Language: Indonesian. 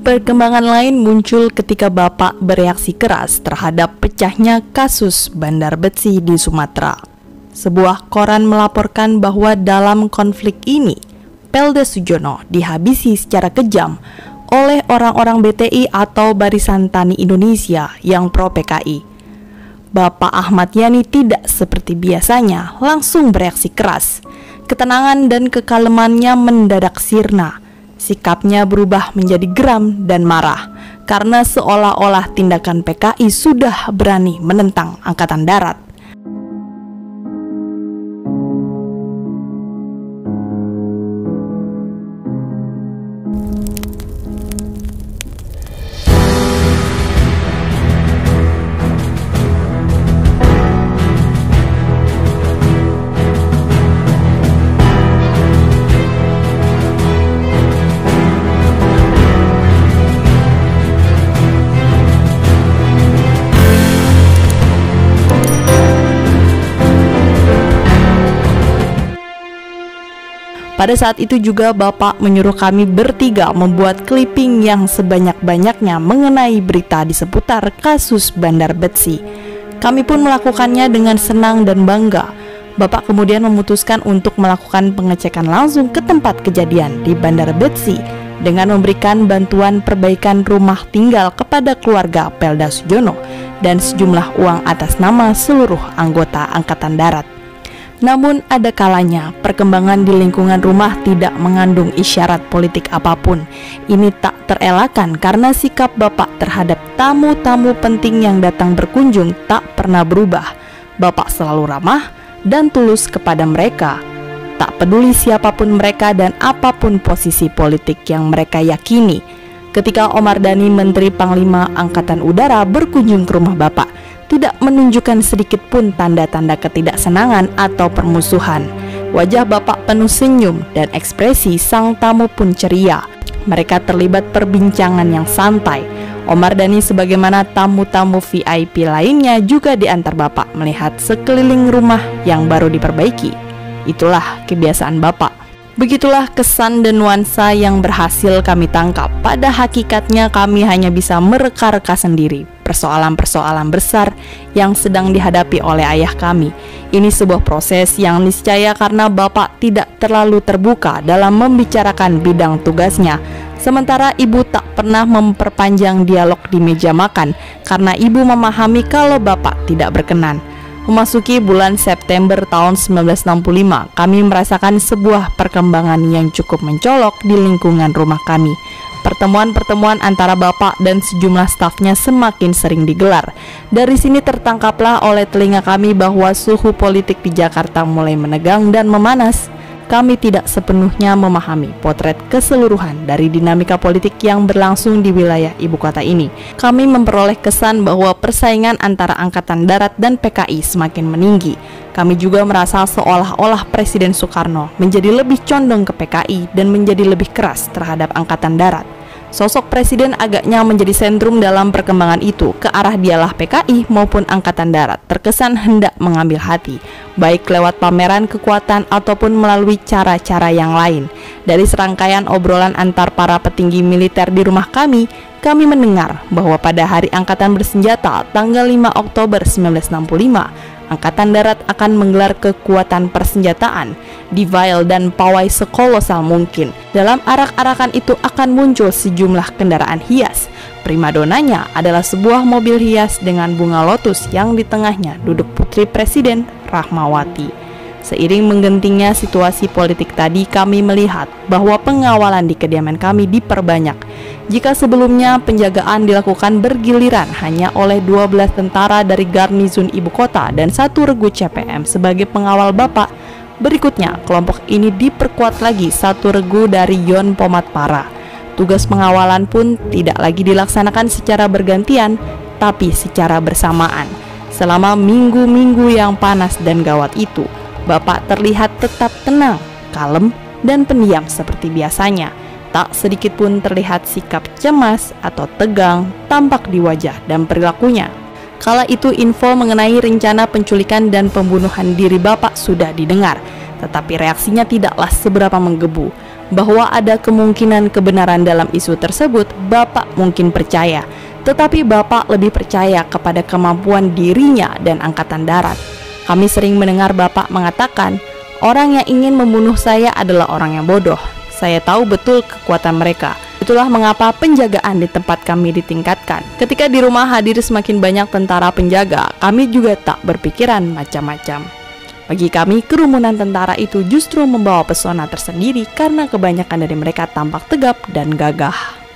Perkembangan lain muncul ketika Bapak bereaksi keras terhadap pecahnya kasus Bandar Betsi di Sumatera. Sebuah koran melaporkan bahwa dalam konflik ini, Pelda Sujono dihabisi secara kejam oleh orang-orang BTI atau Barisan Tani Indonesia yang pro PKI. Bapak Ahmad Yani tidak seperti biasanya langsung bereaksi keras. Ketenangan dan kekalemannya mendadak sirna. Sikapnya berubah menjadi geram dan marah karena seolah-olah tindakan PKI sudah berani menentang Angkatan Darat. Pada saat itu juga Bapak menyuruh kami bertiga membuat clipping yang sebanyak-banyaknya mengenai berita di seputar kasus Bandar Betsi. Kami pun melakukannya dengan senang dan bangga. Bapak kemudian memutuskan untuk melakukan pengecekan langsung ke tempat kejadian di Bandar Betsi dengan memberikan bantuan perbaikan rumah tinggal kepada keluarga Pelda Sujono dan sejumlah uang atas nama seluruh anggota Angkatan Darat. Namun ada kalanya perkembangan di lingkungan rumah tidak mengandung isyarat politik apapun. Ini tak terelakkan karena sikap Bapak terhadap tamu-tamu penting yang datang berkunjung tak pernah berubah. Bapak selalu ramah dan tulus kepada mereka. Tak peduli siapapun mereka dan apapun posisi politik yang mereka yakini. Ketika Omar Dhani, Menteri Panglima Angkatan Udara, berkunjung ke rumah Bapak, tidak menunjukkan sedikit pun tanda-tanda ketidaksenangan atau permusuhan. Wajah Bapak penuh senyum dan ekspresi sang tamu pun ceria. Mereka terlibat perbincangan yang santai. Omar Dhani sebagaimana tamu-tamu VIP lainnya juga diantar Bapak melihat sekeliling rumah yang baru diperbaiki. Itulah kebiasaan Bapak. Begitulah kesan dan nuansa yang berhasil kami tangkap. Pada hakikatnya kami hanya bisa mereka-reka sendiri persoalan-persoalan besar yang sedang dihadapi oleh ayah kami. Ini sebuah proses yang niscaya karena Bapak tidak terlalu terbuka dalam membicarakan bidang tugasnya. Sementara Ibu tak pernah memperpanjang dialog di meja makan karena Ibu memahami kalau Bapak tidak berkenan. Memasuki bulan September tahun 1965, kami merasakan sebuah perkembangan yang cukup mencolok di lingkungan rumah kami. Pertemuan-pertemuan antara Bapak dan sejumlah stafnya semakin sering digelar. Dari sini tertangkaplah oleh telinga kami bahwa suhu politik di Jakarta mulai menegang dan memanas. Kami tidak sepenuhnya memahami potret keseluruhan dari dinamika politik yang berlangsung di wilayah ibu kota ini. Kami memperoleh kesan bahwa persaingan antara Angkatan Darat dan PKI semakin meninggi. Kami juga merasa seolah-olah Presiden Soekarno menjadi lebih condong ke PKI dan menjadi lebih keras terhadap Angkatan Darat. Sosok Presiden agaknya menjadi sentrum dalam perkembangan itu. Ke arah dialah PKI maupun Angkatan Darat terkesan hendak mengambil hati, baik lewat pameran kekuatan ataupun melalui cara-cara yang lain. Dari serangkaian obrolan antar para petinggi militer di rumah kami mendengar bahwa pada Hari Angkatan Bersenjata tanggal 5 Oktober 1965, Angkatan Darat akan menggelar kekuatan persenjataan di vial dan pawai sekolosal mungkin. Dalam arak-arakan itu akan muncul sejumlah kendaraan hias. Primadonanya adalah sebuah mobil hias dengan bunga lotus yang di tengahnya duduk Putri Presiden Rahmawati. Seiring menggentingnya situasi politik tadi, kami melihat bahwa pengawalan di kediaman kami diperbanyak. Jika sebelumnya penjagaan dilakukan bergiliran hanya oleh 12 tentara dari garnizon ibu kota dan 1 regu CPM sebagai pengawal Bapak, berikutnya kelompok ini diperkuat lagi 1 regu dari Yon Pomatpara. Tugas pengawalan pun tidak lagi dilaksanakan secara bergantian, tapi secara bersamaan. Selama minggu-minggu yang panas dan gawat itu, Bapak terlihat tetap tenang, kalem, dan pendiam seperti biasanya. Tak sedikit pun terlihat sikap cemas atau tegang tampak di wajah dan perilakunya. Kala itu info mengenai rencana penculikan dan pembunuhan diri Bapak sudah didengar, tetapi reaksinya tidaklah seberapa menggebu. Bahwa ada kemungkinan kebenaran dalam isu tersebut, Bapak mungkin percaya, tetapi Bapak lebih percaya kepada kemampuan dirinya dan Angkatan Darat. Kami sering mendengar Bapak mengatakan, orang yang ingin membunuh saya adalah orang yang bodoh. Saya tahu betul kekuatan mereka. Itulah mengapa penjagaan di tempat kami ditingkatkan. Ketika di rumah hadir semakin banyak tentara penjaga, kami juga tak berpikiran macam-macam. Bagi kami, kerumunan tentara itu justru membawa pesona tersendiri karena kebanyakan dari mereka tampak tegap dan gagah.